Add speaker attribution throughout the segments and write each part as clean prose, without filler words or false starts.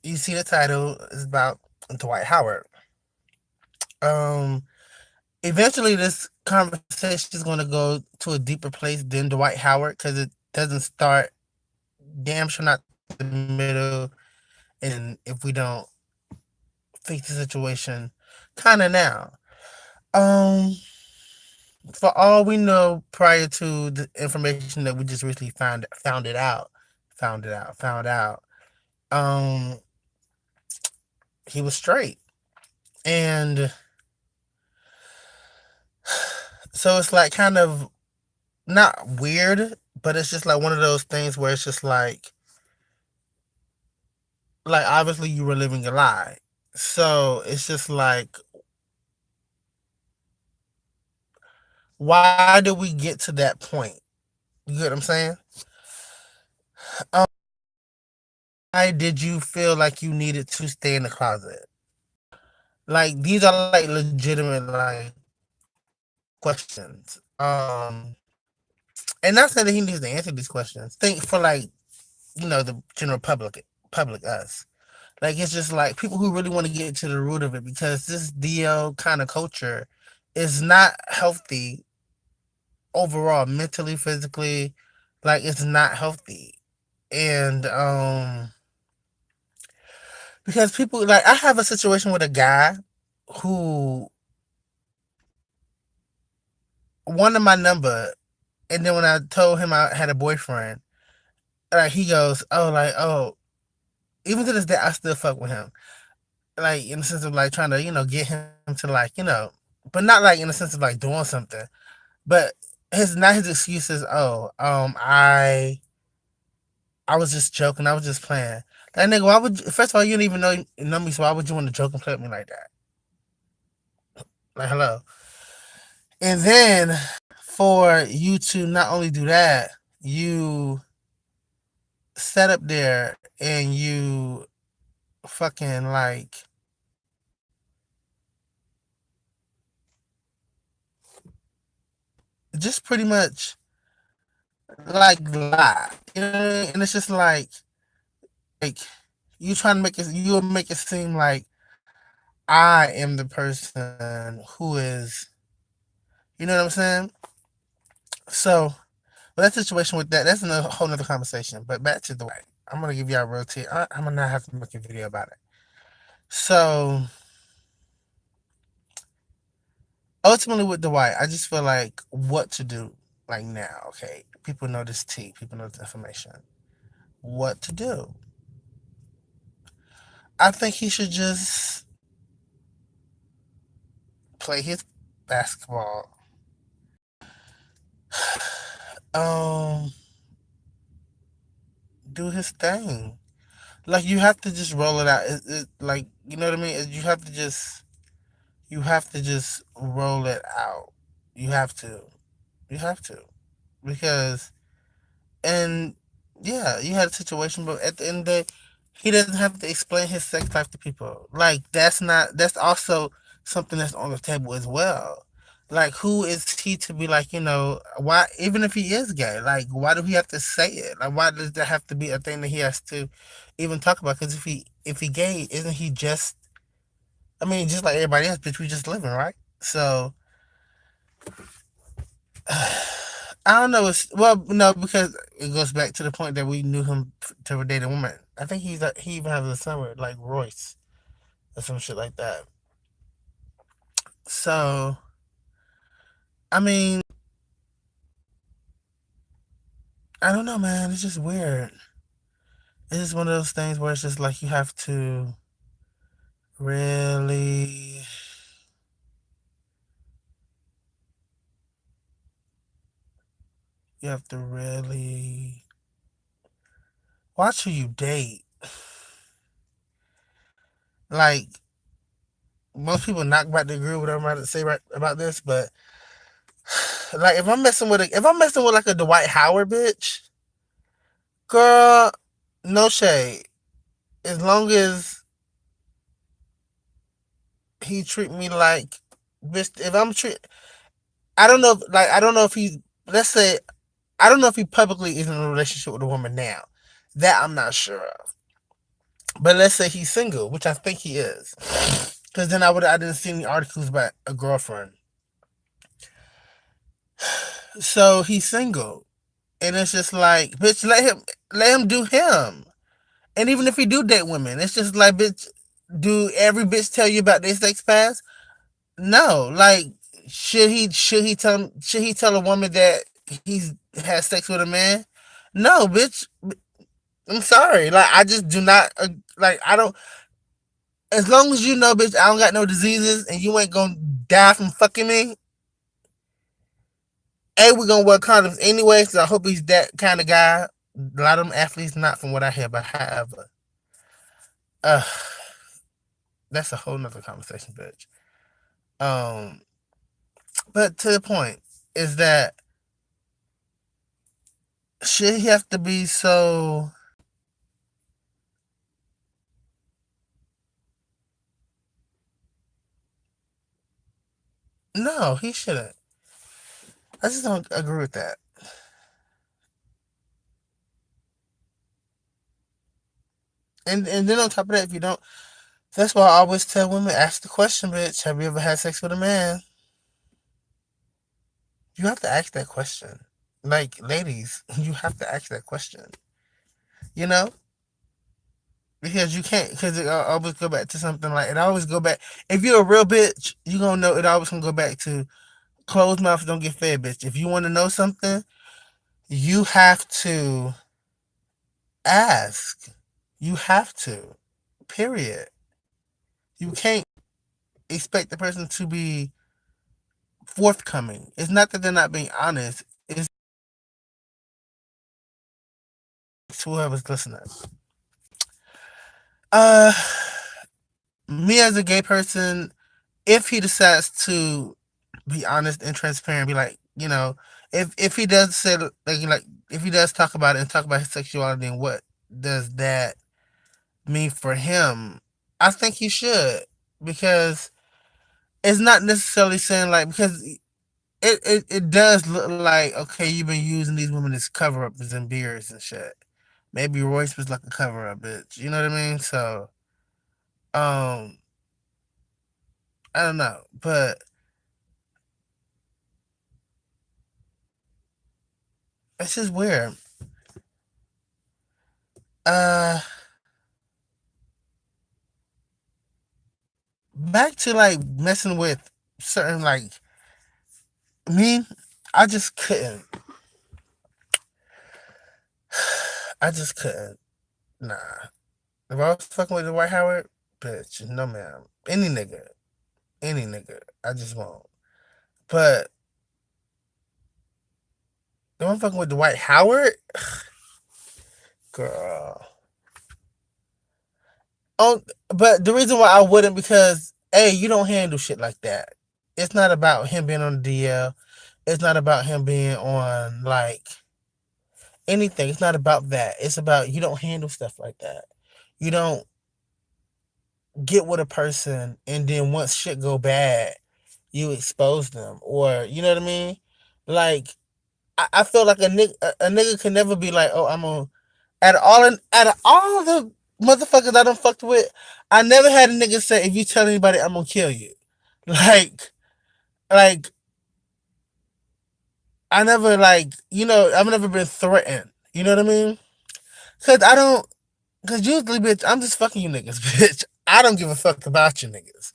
Speaker 1: You see the title is about Dwight Howard. Um, Eventually, this conversation is going to go to a deeper place than Dwight Howard because it doesn't start damn sure not the middle, and if we don't fix the situation, kind of now. Um, for all we know, prior to the information that we just recently found out. Um, he was straight, and so it's like kind of not weird, but it's just like one of those things where it's just like obviously you were living a lie. So it's just like, why did we get to that point? You get what I'm saying? Why did you feel like you needed to stay in the closet? Like these are like legitimate like questions. And not saying that he needs to answer these questions. Think for like, the general public us. Like it's just like people who really want to get to the root of it because this DL kind of culture is not healthy overall, mentally, physically. Like it's not healthy. And because people like I have a situation with a guy who wanted my number, and then when I told him I had a boyfriend, like he goes, "Oh, like oh." Even to this day, I still fuck with him, like in the sense of like trying to get him to like but not like in the sense of like doing something. But his excuse is, "Oh, I was just joking. I was just playing." Like nigga, why would first of all you don't even know me, so why would you want to joke and play with me like that? Like hello. And then for you to not only do that, you set up there and you fucking like just pretty much like lie. You know what I mean? And it's just like you trying to make it you'll make it seem like I am the person who is, you know what I'm saying? So but that situation with that, that's another whole nother conversation. But back to the white. I'm gonna give y'all a real tea. I'm gonna not have to make a video about it. So ultimately with the white, I just feel like what to do like now, okay. People know this tea, people know this information. What to do? I think he should just play his basketball. Um do his thing. Like you have to just roll it out. Like you know what I mean? You have to just roll it out. You have to. You have to. Because and yeah, you had a situation, but at the end of the day, he doesn't have to explain his sex life to people. Like that's also something that's on the table as well. Like who is he to be like, why even if he is gay, like why do he have to say it? Like why does that have to be a thing that he has to even talk about? Because if he gay, isn't he just I mean, just like everybody else, bitch, we just living, right? So I don't know. Well, no, because it goes back to the point that we knew him to date a woman. I think he even has a son with like Royce or some shit like that. So I mean, I don't know, man. It's just weird. It's just one of those things where it's just like really, you have to really watch who you date. Like most people not about to agree with what I'm about to say right about this, but like if I'm messing with like a Dwight Howard bitch, girl, no shade. As long as he treat me like bitch, if I'm treat, I don't know if he's let's say I don't know if he publicly is in a relationship with a woman now. That I'm not sure of. But let's say he's single, which I think he is, because then I didn't see any articles about a girlfriend. So he's single, and it's just like, bitch, let him do him. And even if he do date women, it's just like, bitch, do every bitch tell you about their sex past? No, like, should he tell a woman that he's had sex with a man? No, bitch. I'm sorry. Like, I just do not, like, I don't. As long as you know, bitch, I don't got no diseases and you ain't gonna die from fucking me. A, we're gonna wear condoms anyway, so I hope he's that kind of guy. A lot of them athletes not, from what I hear, but however, uh, that's a whole nother conversation, bitch. Um, but to the point is that, should he have to be so? No, he shouldn't. I just don't agree with that. And then on top of that, if you don't, that's why I always tell women, ask the question, bitch. Have you ever had sex with a man? You have to ask that question. Like, ladies, you have to ask that question. You know, because you can't. Because it always go back to something like, it always go back. If you're a real bitch, you gonna know it always gonna go back to closed mouths don't get fed, bitch. If you want to know something, you have to ask. You have to. Period. You can't expect the person to be forthcoming. It's not that they're not being honest. It's whoever's listening. Uh, Me as a gay person, if he decides to be honest and transparent, be like, if he does say, like if he does talk about it and talk about his sexuality and what does that mean for him, I think he should, because it's not necessarily saying, like, because it does look like, okay, you've been using these women as cover ups and beers and shit. Maybe Royce was like a cover up, bitch. You know what I mean? So, um, I don't know, but it's just weird. Uh, Back to like messing with certain, like, me. I just couldn't. I just couldn't. Nah. If I was fucking with Dwight Howard, bitch, no ma'am. Any nigga, I just won't. But if I'm fucking with Dwight Howard, girl. Oh, but the reason why I wouldn't, because A, you don't handle shit like that. It's not about him being on the DL. It's not about him being on, like, anything. It's not about that. It's about, you don't handle stuff like that. You don't get with a person and then once shit go bad, you expose them, or you know what I mean. Like, I feel like a nigga can never be like, oh, I'm on, out of all the motherfuckers I done fucked with, I never had a nigga say, if you tell anybody, I'm gonna kill you. Like, like I never, like, I've never been threatened. You know what I mean? Cause I don't. Cause usually, bitch, I'm just fucking you niggas, bitch. I don't give a fuck about you niggas.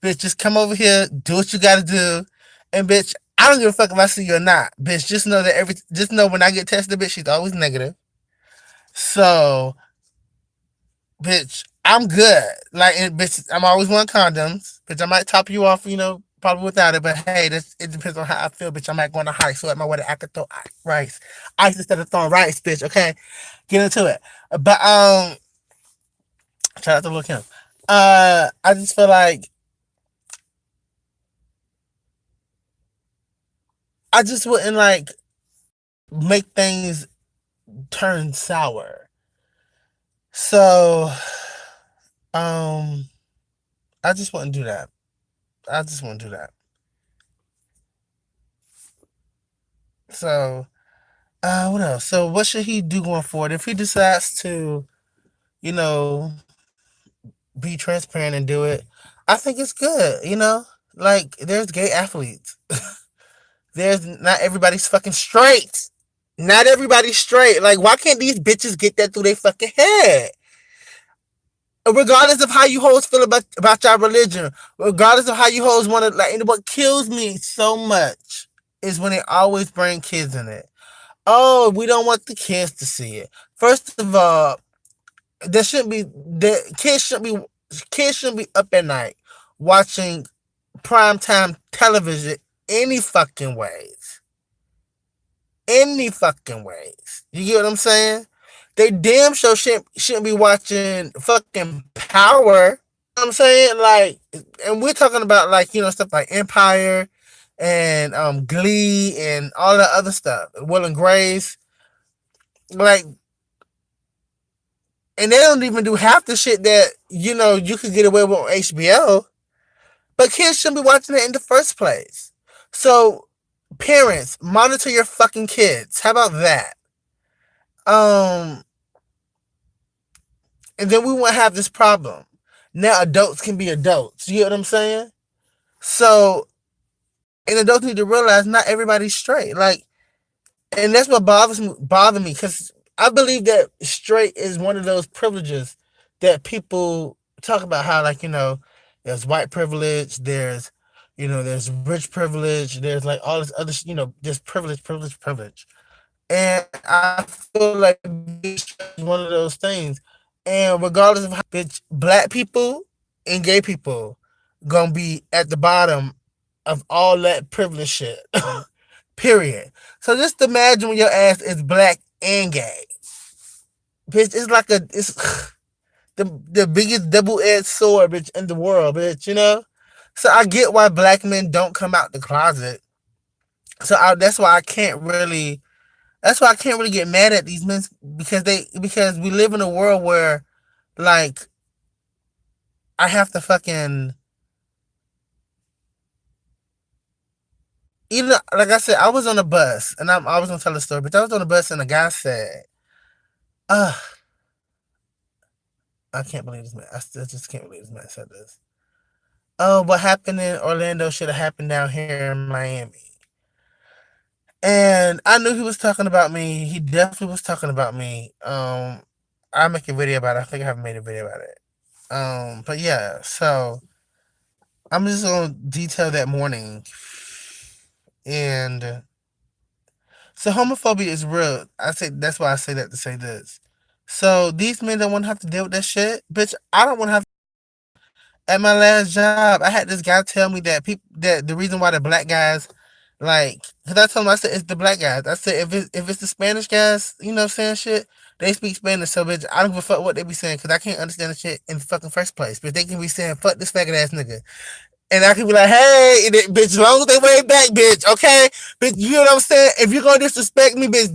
Speaker 1: Bitch, just come over here, do what you gotta do. And bitch, I don't give a fuck if I see you or not. Bitch, just know when I get tested, bitch, she's always negative. So, bitch, I'm good. Like, and bitch, I'm always wearing condoms. Bitch, I might top you off, probably without it, but hey, it depends on how I feel, bitch. I might go on a hike, so at my wedding I could throw rice. Ice instead of throwing rice, bitch, okay? Get into it. But shout out to Lil Kim. I just feel like I just wouldn't, like, make things turn sour. So, um, I just wouldn't do that. I just wouldn't do that. So, what else? So, what should he do going forward if he decides to, you know? be transparent and do it, I think it's good. Like there's gay athletes. There's not everybody's fucking straight. Not everybody's straight. Like why can't these bitches get that through their fucking head? Regardless of how you hoes feel about your religion, regardless of how you hoes want to, like, and what kills me so much is when they always bring kids in it. Oh, we don't want the kids to see it. First of all, there shouldn't be the kids shouldn't be up at night watching primetime television any fucking ways. Any fucking ways. You get what I'm saying? They damn sure shouldn't be watching fucking Power. You know what I'm saying? Like, and we're talking about, like, stuff like Empire and Glee and all the other stuff. Will and Grace. Like, and they don't even do half the shit that, you could get away with on HBO. But kids shouldn't be watching it in the first place. So, parents, monitor your fucking kids. How about that? Um, and then we won't have this problem. Now adults can be adults. You get what I'm saying? So, and adults need to realize not everybody's straight. Like, and that's what bother me, because I believe that straight is one of those privileges that people talk about. How, like, there's white privilege, there's rich privilege, there's like all this other, there's privilege. And I feel like it's one of those things. And regardless of how, bitch, black people and gay people gonna be at the bottom of all that privilege shit. Period. So just imagine when your ass is black and gay. Bitch, it's the biggest double-edged sword, bitch, in the world, bitch. So I get why black men don't come out the closet. So that's why I can't really get mad at these men, because we live in a world where, like, I have to fucking, like I said, I was on a bus, and I was gonna tell a story, but I was on a bus and a guy said, "Ah, I can't believe this man. I still just can't believe this man said this. Oh, what happened in Orlando should have happened down here in Miami." And I knew he was talking about me. He definitely was talking about me. I'll make a video about it. I think I haven't made a video about it. But yeah, so I'm just gonna detail that morning. And so homophobia is real. I say that's why I say that to say this. So these men don't want to have to deal with that shit, bitch. I don't want to have. At my last job, I had this guy tell me that the reason why the black guys, like, because I told him, I said, it's the black guys. I said, if it's the Spanish guys, saying shit, they speak Spanish, so bitch, I don't give a fuck what they be saying, because I can't understand the shit in the fucking first place. But they can be saying, fuck this faggot ass nigga. And I can be like, hey, bitch, as long as they way back, bitch, okay? Bitch, you know what I'm saying? If you're gonna disrespect me, bitch,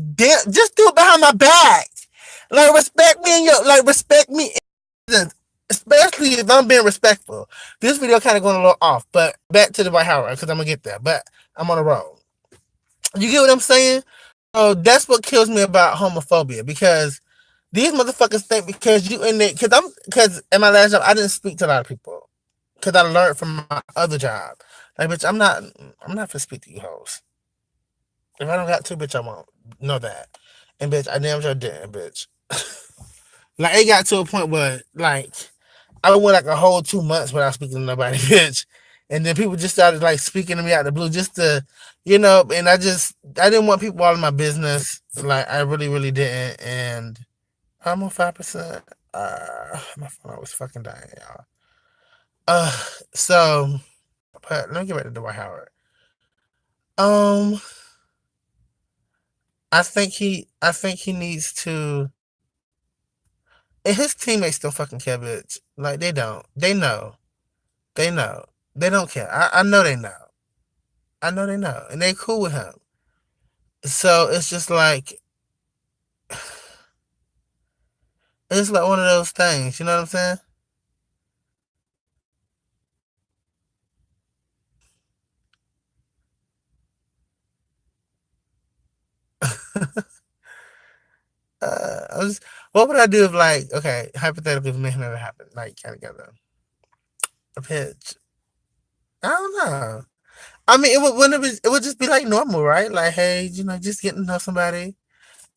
Speaker 1: just do it behind my back. Like, respect me, especially if I'm being respectful. This video kind of going a little off, but back to the Dwight Howard, because I'm gonna get there. But I'm on a roll. You get what I'm saying? So that's what kills me about homophobia, because these motherfuckers think because you in there, because at my last job I didn't speak to a lot of people, because I learned from my other job. Like, bitch, I'm not for speak to you hoes. If I don't got to, bitch, I won't. Know that. And bitch, I damn sure didn't, bitch. Like, it got to a point where, like, I went like a whole 2 months without speaking to nobody, bitch. And then people just started, like, speaking to me out of the blue, just to, and I didn't want people all in my business. Like, I really, really didn't. And I'm on 5%. My phone was fucking dying, y'all. Uh, so, but let me get back to Dwight Howard. Um, I think he needs to, and his teammates don't fucking care, bitch. Like, they don't. They know. They know. They don't care. I know they know. I know they know. And they cool with him. So it's like one of those things, you know what I'm saying? I was What would I do if, like, okay, hypothetically, if nothing ever happened, like, got together, a pitch? I don't know. I mean, it would just be like normal, right? Like, hey, just getting to know somebody.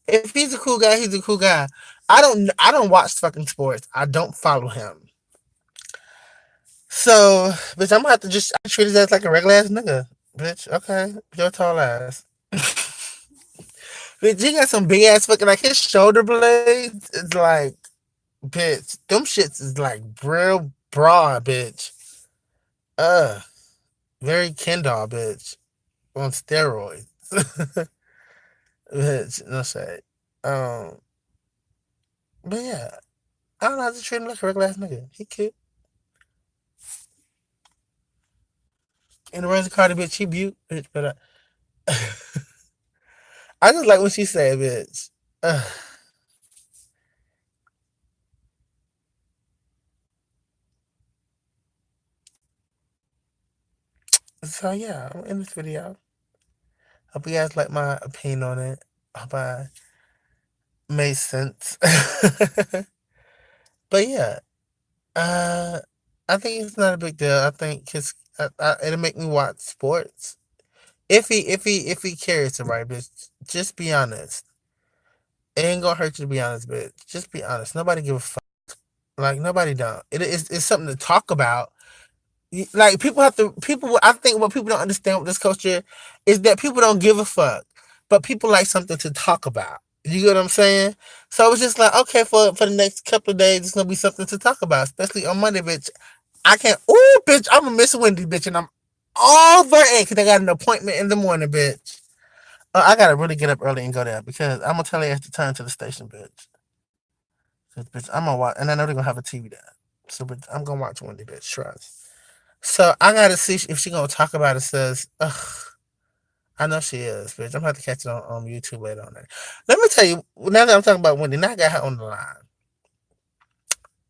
Speaker 1: If he's a cool guy, he's a cool guy. I don't watch fucking sports. I don't follow him. So, bitch, I'm gonna have to just I treat his ass like a regular ass nigga. Bitch, okay, your tall ass. Bitch, he got some big ass fucking like his shoulder blades is like, bitch, them shits is like real broad, bitch. Uh, very Kendall, bitch, on steroids. Bitch, no shade. Um, but yeah, I don't know. I just treat him like a regular ass nigga. He cute. And the rest of Cardi, bitch, she cute, bitch. But I just like when she said, bitch. So yeah, I'm in this video. Hope you guys like my opinion on it. Hope I made sense. But yeah, uh, I think it's not a big deal. I think it'll make me watch sports. If he cares to write, bitch, just be honest. It ain't gonna hurt you to be honest, bitch. Just be honest. Nobody give a fuck. Like nobody don't. It's something to talk about. Like people have to people. I think what people don't understand with this culture is that people don't give a fuck, but people like something to talk about. You get what I'm saying? So it's just like, okay, for the next couple of days, it's gonna be something to talk about, especially on Monday, bitch. I can't. Ooh, bitch, I'm gonna miss Wendy, bitch, and I'm over it because I got an appointment in the morning, bitch. I gotta really get up early and go there because I'm gonna tell you to turn to the station, bitch. 'Cause, bitch, I'm gonna watch, and I know they're gonna have a TV there, so bitch, I'm gonna watch Wendy, bitch. Trust. So I gotta see if she gonna talk about it. Says, ugh, I know she is, bitch. I'm gonna have to catch it on YouTube later on. That. Let me tell you. Now that I'm talking about Wendy, now I got her on the line.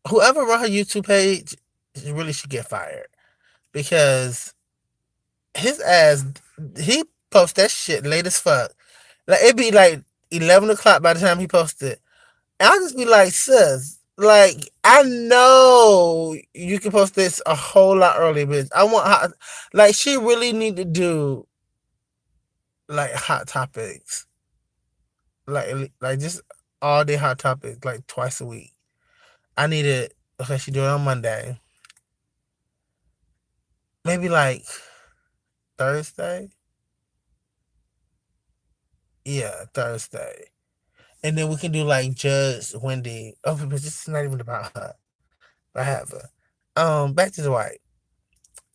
Speaker 1: Whoever run her YouTube page really should get fired because his ass he posts that shit late as fuck. Like it be like 11 o'clock by the time he posted. And I'll just be like, sis, like I know you can post this a whole lot earlier, bitch. I want hot, like she really need to do like hot topics, like just all day hot topics, like twice a week. I need it. Okay, she do it on Monday, maybe like Thursday. Yeah, Thursday. And then we can do like Judge Wendy. Oh, but this is not even about her. I have her. Back to Dwight.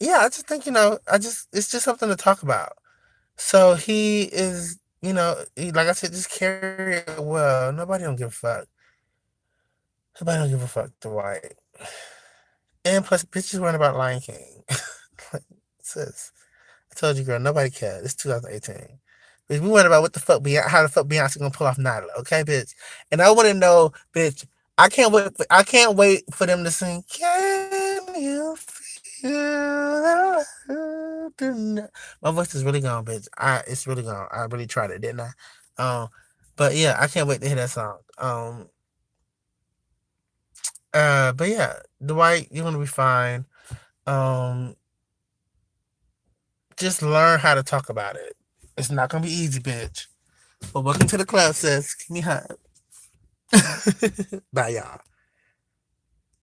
Speaker 1: Yeah, I just think it's just something to talk about. So he is, like I said, just carry it well. Nobody don't give a fuck. Nobody don't give a fuck. Dwight. And plus, bitches worrying about Lion King. Like, sis, I told you, girl, nobody cares. It's 2018. Bitch, we worried about what the fuck, how the fuck Beyonce gonna pull off Nyla, okay, bitch? And I want to know, bitch. I can't wait for them to sing. Can you feel the love tonight? My voice is really gone, bitch. It's really gone. I really tried it, didn't I? But yeah, I can't wait to hear that song. But yeah, Dwight, you're gonna be fine. Um, just learn how to talk about it. It's not gonna be easy, bitch. But welcome to the club, sis. Give me a hug. Bye, y'all.